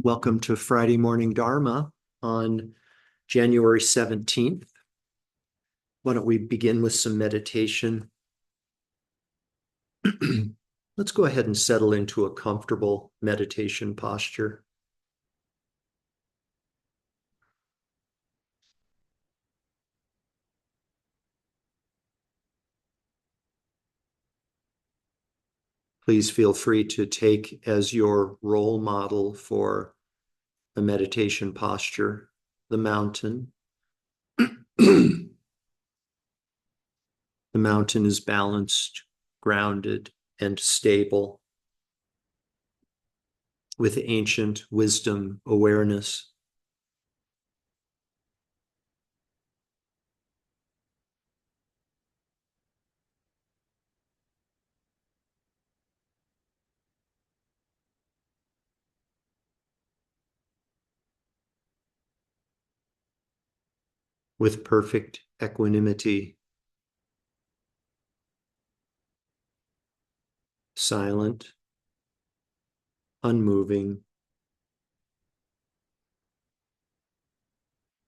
Welcome to Friday Morning Dharma on January 17th. Why don't we begin with some meditation? Let's go ahead and settle into a comfortable meditation posture. Please feel free to take as your role model for a meditation posture the mountain. The mountain is balanced, grounded, and stable with ancient wisdom awareness. With perfect equanimity, silent, unmoving,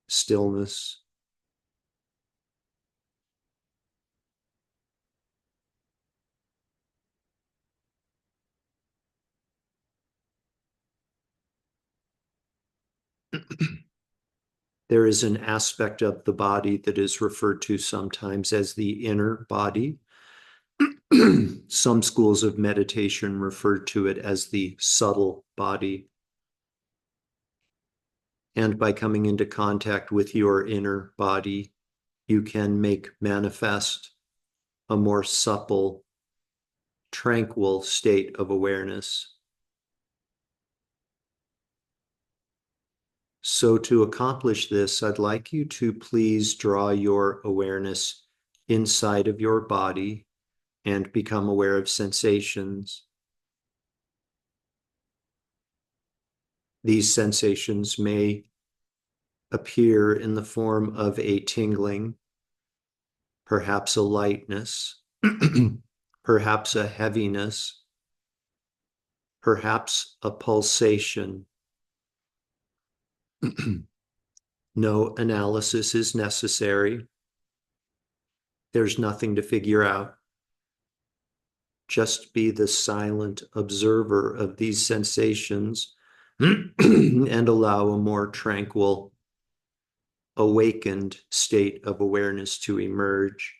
stillness. There is an aspect of the body that is referred to sometimes as the inner body. Some schools of meditation refer to it as the subtle body. And by coming into contact with your inner body, you can make manifest a more supple, tranquil state of awareness. So, to accomplish this, I'd like you to please draw your awareness inside of your body and become aware of sensations. These sensations may appear in the form of a tingling, perhaps a lightness, perhaps a heaviness, perhaps a pulsation. No analysis is necessary. There's nothing to figure out. Just be the silent observer of these sensations and allow a more tranquil, awakened state of awareness to emerge.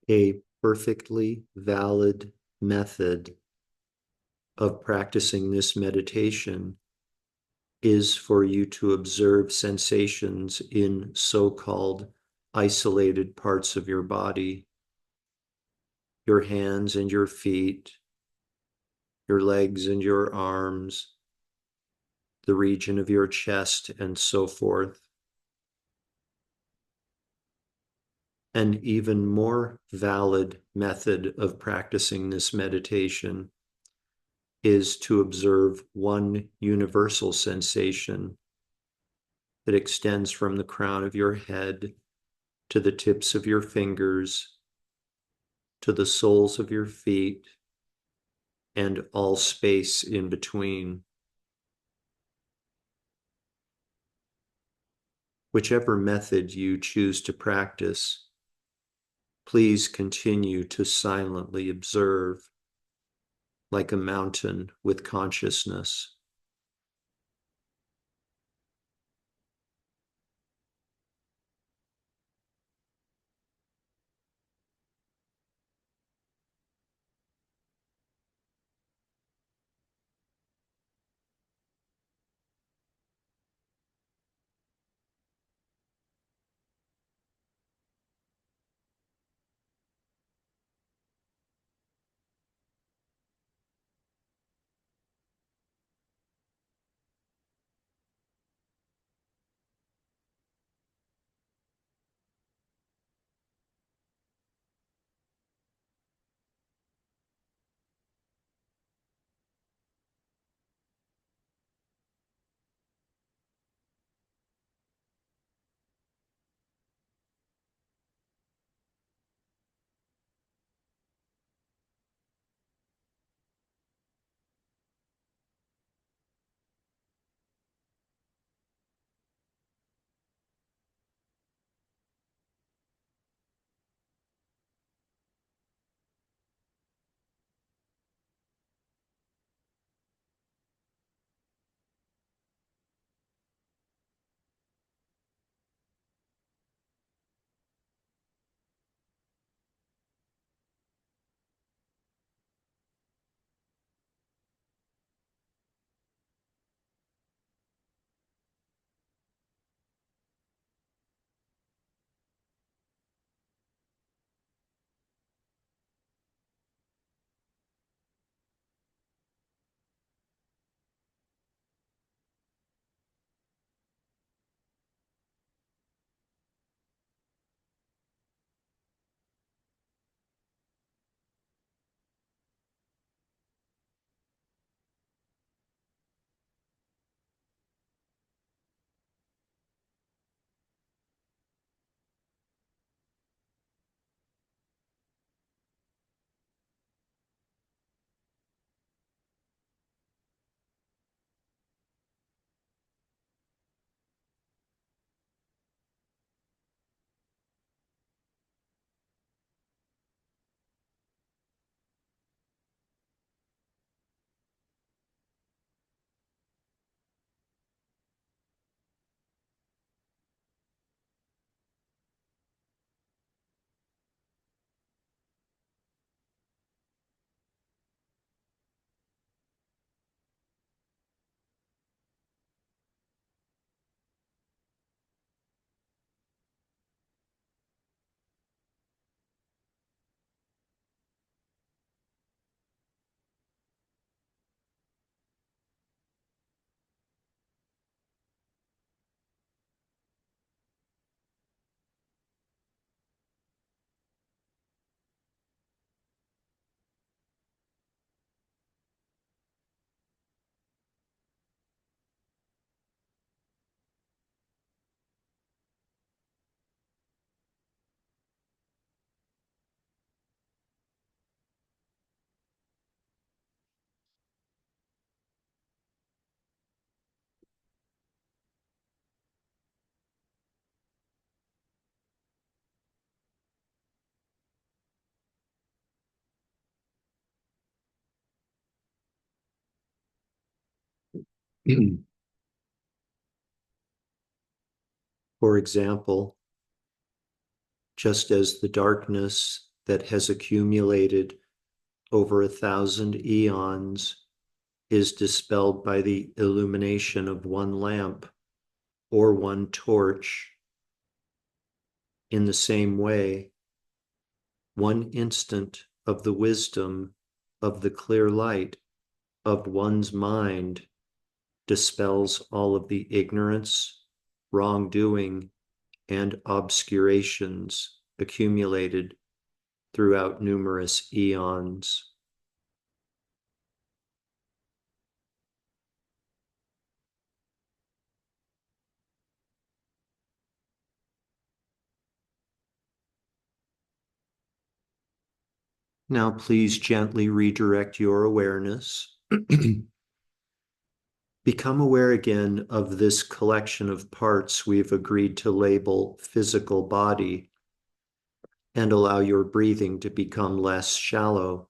A perfectly valid method of practicing this meditation is for you to observe sensations in so-called isolated parts of your body, your hands and your feet, your legs and your arms, the region of your chest, and so forth. An even more valid method of practicing this meditation is to observe one universal sensation that extends from the crown of your head to the tips of your fingers, to the soles of your feet, and all space in between. Whichever method you choose to practice, please continue to silently observe like a mountain with consciousness. For example, just as the darkness that has accumulated over 1,000 eons is dispelled by the illumination of one lamp or one torch. In the same way, one instant of the wisdom of the clear light of one's mind dispels all of the ignorance, wrongdoing, and obscurations accumulated throughout numerous eons. Now, please gently redirect your awareness. Become aware again of this collection of parts we've agreed to label physical body, and allow your breathing to become less shallow.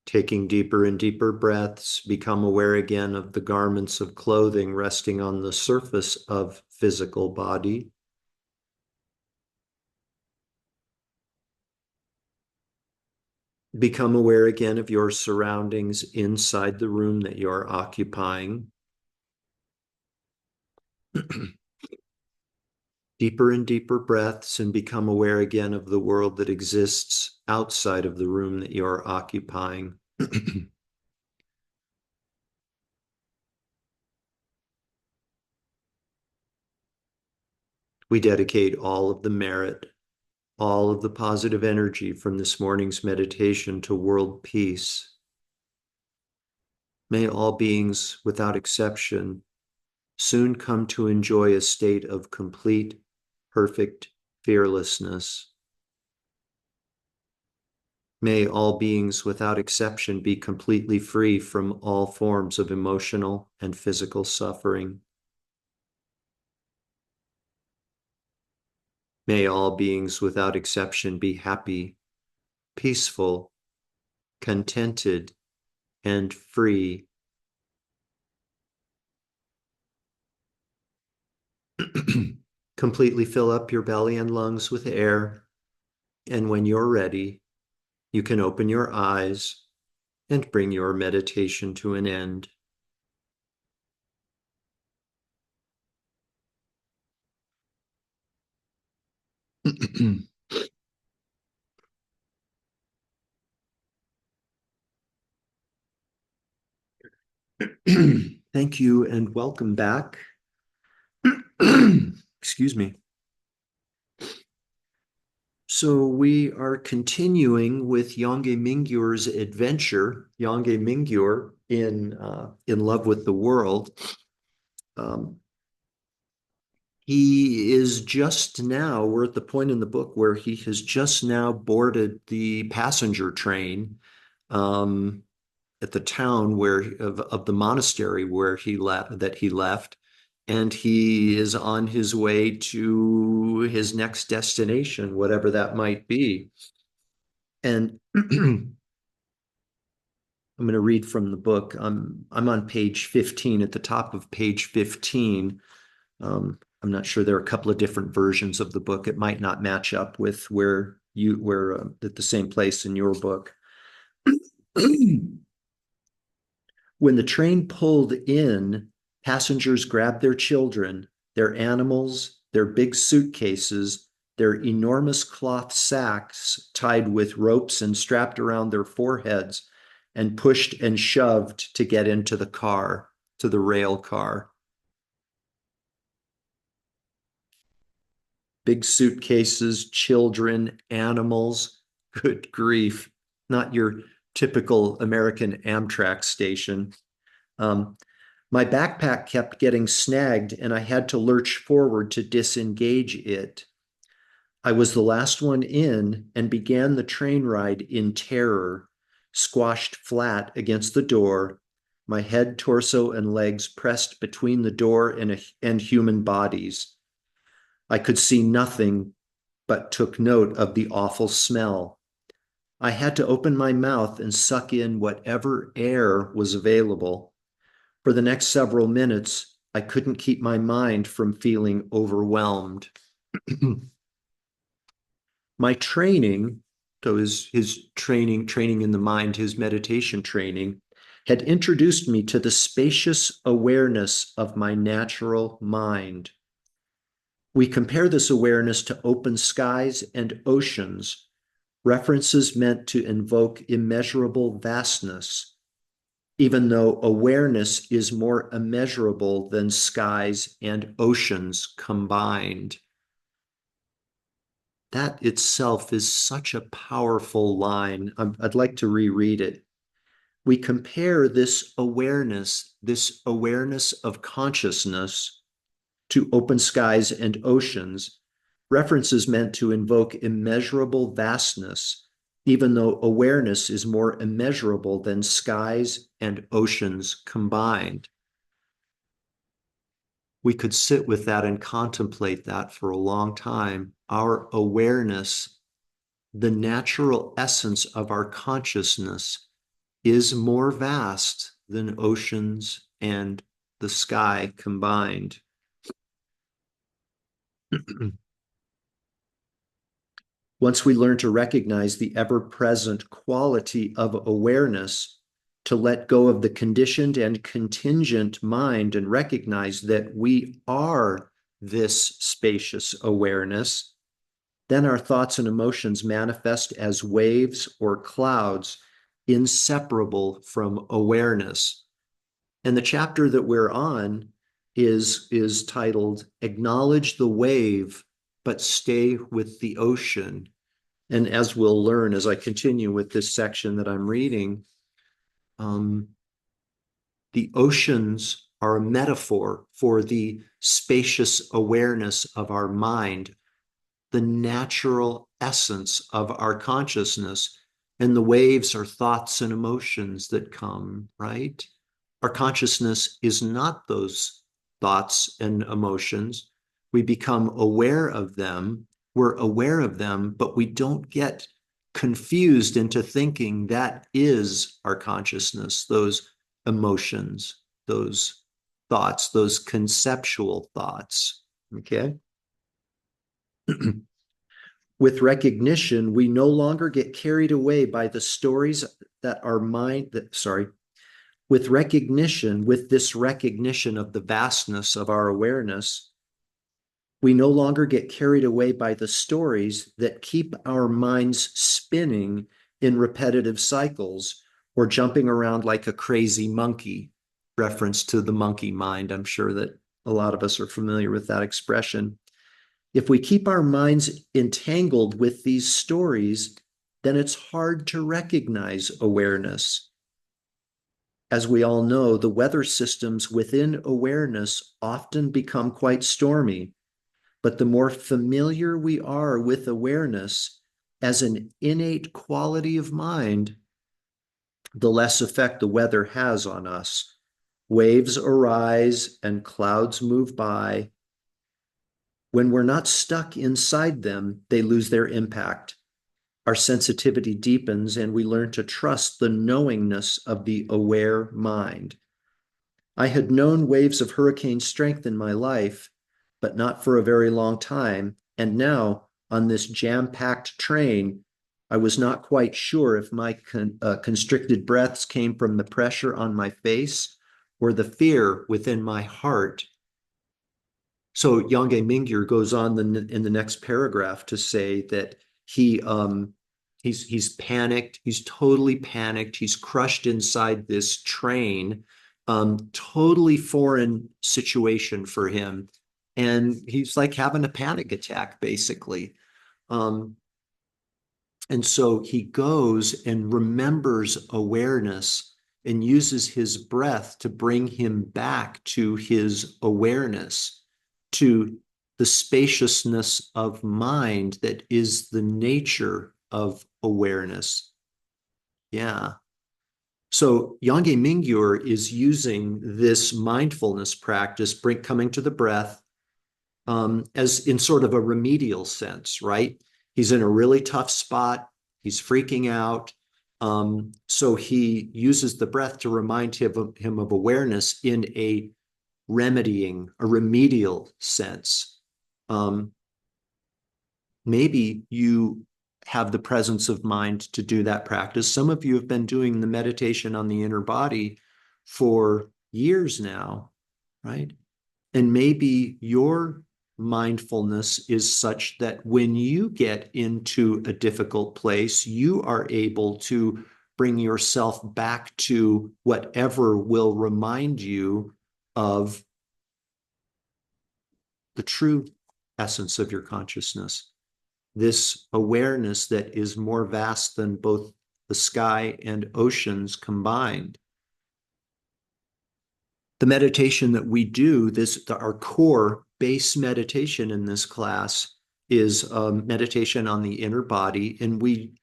Taking deeper and deeper breaths, become aware again of the garments of clothing resting on the surface of physical body. Become aware again of your surroundings inside the room that you're occupying. Deeper and deeper breaths, and become aware again of the world that exists outside of the room that you're occupying. We dedicate all of the merit, all of the positive energy from this morning's meditation to world peace. May all beings, without exception, soon come to enjoy a state of complete, perfect fearlessness. May all beings, without exception, be completely free from all forms of emotional and physical suffering. May all beings, without exception, be happy, peaceful, contented, and free. Completely fill up your belly and lungs with air, and when you're ready, you can open your eyes and bring your meditation to an end. Thank you and welcome back. Excuse me. So we are continuing with Yongey Mingyur's adventure, Yongey Mingyur in Love with the World. He is just now, we're at the point in the book where he has just now boarded the passenger train at the town of the monastery where he left, and he is on his way to his next destination, whatever that might be. And I'm going to read from the book. I'm on page 15, at the top of page 15. I'm not sure, there are a couple of different versions of the book. It might not match up with where at the same place in your book. When the train pulled in, passengers grabbed their children, their animals, their big suitcases, their enormous cloth sacks tied with ropes and strapped around their foreheads, and pushed and shoved to get into the car, to the rail car. Big suitcases, children, animals. Good grief. Not your typical American Amtrak station. My backpack kept getting snagged, and I had to lurch forward to disengage it. I was the last one in and began the train ride in terror, squashed flat against the door, my head, torso, and legs pressed between the door and human bodies. I could see nothing, but took note of the awful smell. I had to open my mouth and suck in whatever air was available. For the next several minutes, I couldn't keep my mind from feeling overwhelmed. My training, so his training in the mind, his meditation training, had introduced me to the spacious awareness of my natural mind. We compare this awareness to open skies and oceans, references meant to invoke immeasurable vastness, even though awareness is more immeasurable than skies and oceans combined. That itself is such a powerful line. I'd like to reread it. We compare this awareness of consciousness, to open skies and oceans, references meant to invoke immeasurable vastness, even though awareness is more immeasurable than skies and oceans combined. We could sit with that and contemplate that for a long time. Our awareness, the natural essence of our consciousness, is more vast than oceans and the sky combined. Once we learn to recognize the ever-present quality of awareness, to let go of the conditioned and contingent mind and recognize that we are this spacious awareness, then our thoughts and emotions manifest as waves or clouds inseparable from awareness. And the chapter that we're on is titled Acknowledge the Wave, but Stay with the Ocean. And as we'll learn as I continue with this section that I'm reading, the oceans are a metaphor for the spacious awareness of our mind, the natural essence of our consciousness. And the waves are thoughts and emotions that come, right? Our consciousness is not those thoughts and emotions. We become aware of them. We're aware of them, but we don't get confused into thinking that is our consciousness, those emotions, those thoughts, those conceptual thoughts. Okay. With recognition, we no longer get carried away by the stories that our mind, with recognition, with this recognition of the vastness of our awareness, we no longer get carried away by the stories that keep our minds spinning in repetitive cycles or jumping around like a crazy monkey. Reference to the monkey mind. I'm sure that a lot of us are familiar with that expression. If we keep our minds entangled with these stories, then it's hard to recognize awareness. As we all know, the weather systems within awareness often become quite stormy, but the more familiar we are with awareness as an innate quality of mind, the less effect the weather has on us. Waves arise and clouds move by. When we're not stuck inside them, they lose their impact. Our sensitivity deepens and we learn to trust the knowingness of the aware mind. I had known waves of hurricane strength in my life, but not for a very long time. And now, on this jam-packed train, I was not quite sure if my constricted breaths came from the pressure on my face or the fear within my heart. So Yangye Mingyur goes on in the next paragraph to say that he's panicked. He's totally panicked. He's crushed inside this train, totally foreign situation for him. And he's like having a panic attack, basically. And so he goes and remembers awareness and uses his breath to bring him back to his awareness, to the spaciousness of mind that is the nature of awareness. Yeah. So Yangye Mingyur is using this mindfulness practice, coming to the breath, as in sort of a remedial sense, right? He's in a really tough spot. He's freaking out. So he uses the breath to remind him of awareness in a remedying, a remedial sense. Maybe you have the presence of mind to do that practice. Some of you have been doing the meditation on the inner body for years now, right? And maybe your mindfulness is such that when you get into a difficult place, you are able to bring yourself back to whatever will remind you of the true essence of your consciousness, this awareness that is more vast than both the sky and oceans combined. The meditation that we do, our core base meditation in this class is meditation on the inner body, and we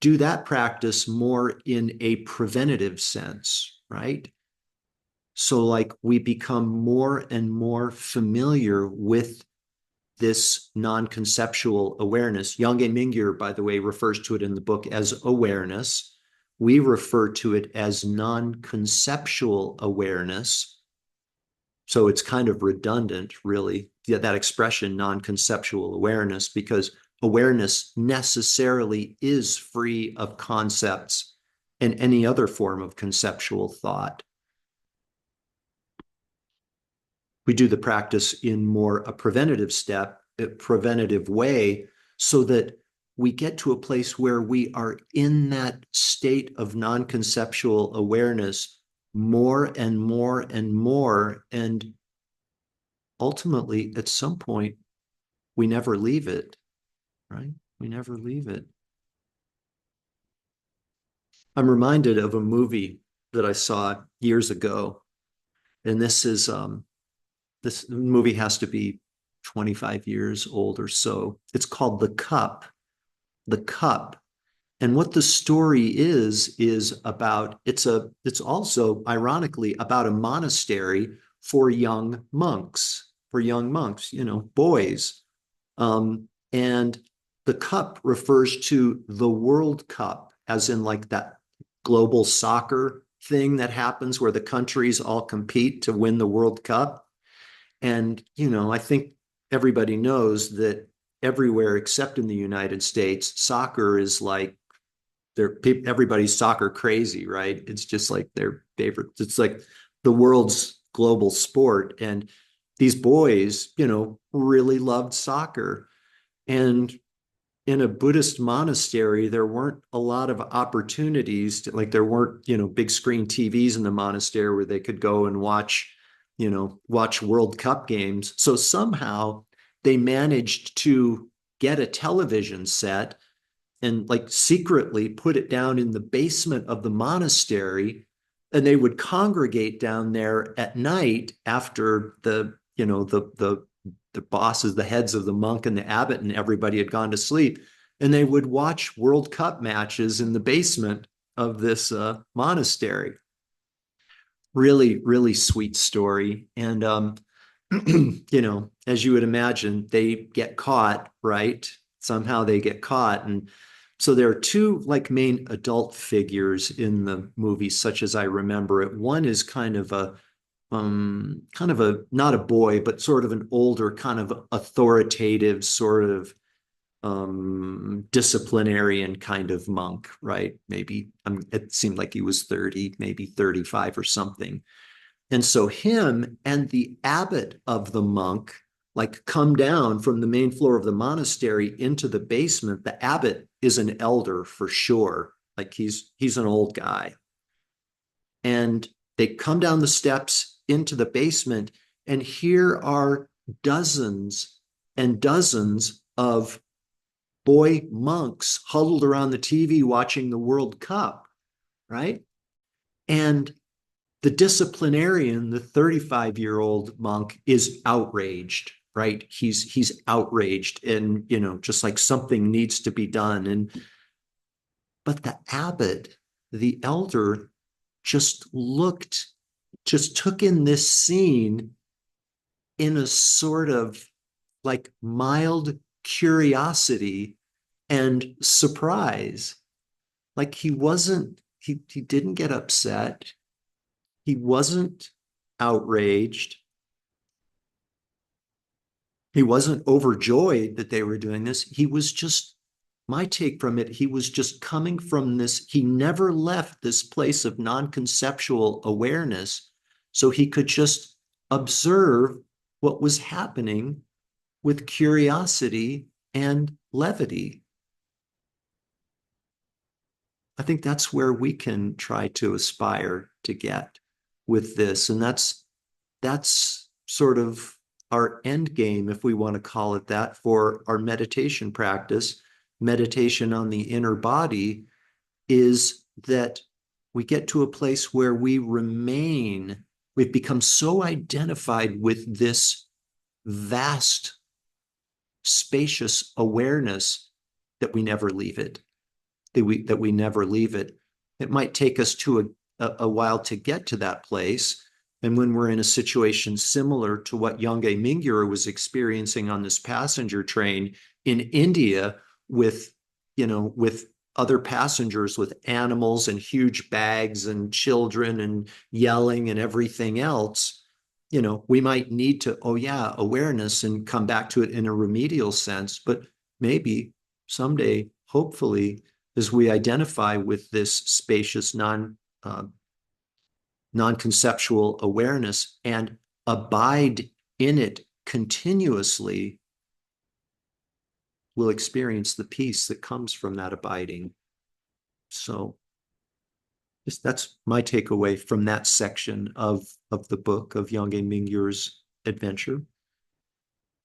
do that practice more in a preventative sense, right? So like we become more and more familiar with this non-conceptual awareness. Yangye Mingyur, by the way, refers to it in the book as awareness. We refer to it as non-conceptual awareness. So it's kind of redundant, really, that expression, non-conceptual awareness, because awareness necessarily is free of concepts and any other form of conceptual thought. We do the practice in more a preventative step, a preventative way, so that we get to a place where we are in that state of non-conceptual awareness more and more and more. And ultimately, at some point, we never leave it, right? We never leave it. I'm reminded of a movie that I saw years ago. And this movie has to be 25 years old or so. It's called The Cup. The Cup. And what the story is about, it's also ironically about a monastery for young monks, boys. And the cup refers to the World Cup, as in like that global soccer thing that happens where the countries all compete to win the World Cup. And, I think everybody knows that everywhere except in the United States, soccer is like everybody's soccer crazy, right? It's just like their favorite. It's like the world's global sport. And these boys, really loved soccer. And in a Buddhist monastery, there weren't a lot of opportunities there weren't, big screen TVs in the monastery where they could go and watch World Cup games. So somehow they managed to get a television set and secretly put it down in the basement of the monastery. And they would congregate down there at night after the bosses, the heads of the monk and the abbot and everybody had gone to sleep. And they would watch World Cup matches in the basement of this monastery. Really, really sweet story. And, as you would imagine, they get caught, right? Somehow they get caught. And so there are two main adult figures in the movie, such as I remember it. One is kind of a not a boy, but sort of an older, kind of authoritative, sort of disciplinarian kind of monk, right? Maybe it seemed like he was 30, maybe 35 or something. And so him and the abbot of the monk come down from the main floor of the monastery into the basement. The abbot is an elder for sure. He's an old guy. And they come down the steps into the basement, and here are dozens and dozens of boy monks huddled around the TV watching the World Cup, right? And the disciplinarian, the 35-year-old monk, is outraged, right? He's outraged, and just like something needs to be done. But the abbot, the elder, just took in this scene in a sort of mild curiosity and surprise. He didn't get upset. He wasn't outraged. He wasn't overjoyed that they were doing this. He was just, my take from it, he was just coming from this. He never left this place of non-conceptual awareness. So he could just observe what was happening with curiosity and levity. I think that's where we can try to aspire to get with this. And that's sort of our end game, if we want to call it that, for our meditation practice. Meditation on the inner body is that we get to a place where we've become so identified with this vast, spacious awareness that we never leave it, that we never leave it. It might take us to a while to get to that place. And when we're in a situation similar to what Yongey Mingyur was experiencing on this passenger train in India with, with other passengers with animals and huge bags and children and yelling and everything else, we might need to, oh yeah, awareness and come back to it in a remedial sense. But maybe someday, hopefully, as we identify with this spacious non-conceptual awareness and abide in it continuously, we'll experience the peace that comes from that abiding. So that's my takeaway from that section of the book of Yongey Mingyur's adventure.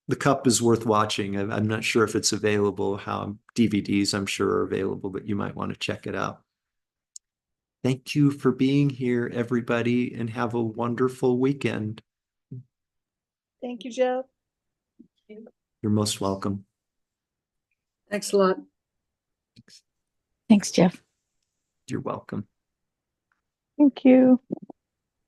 The Cup is worth watching. I'm not sure if it's available. How DVDs, I'm sure, are available, but you might want to check it out. Thank you for being here, everybody, and have a wonderful weekend. Thank you, Jeff. You're most welcome. Thanks a lot. Thanks, Jeff. You're welcome. Thank you.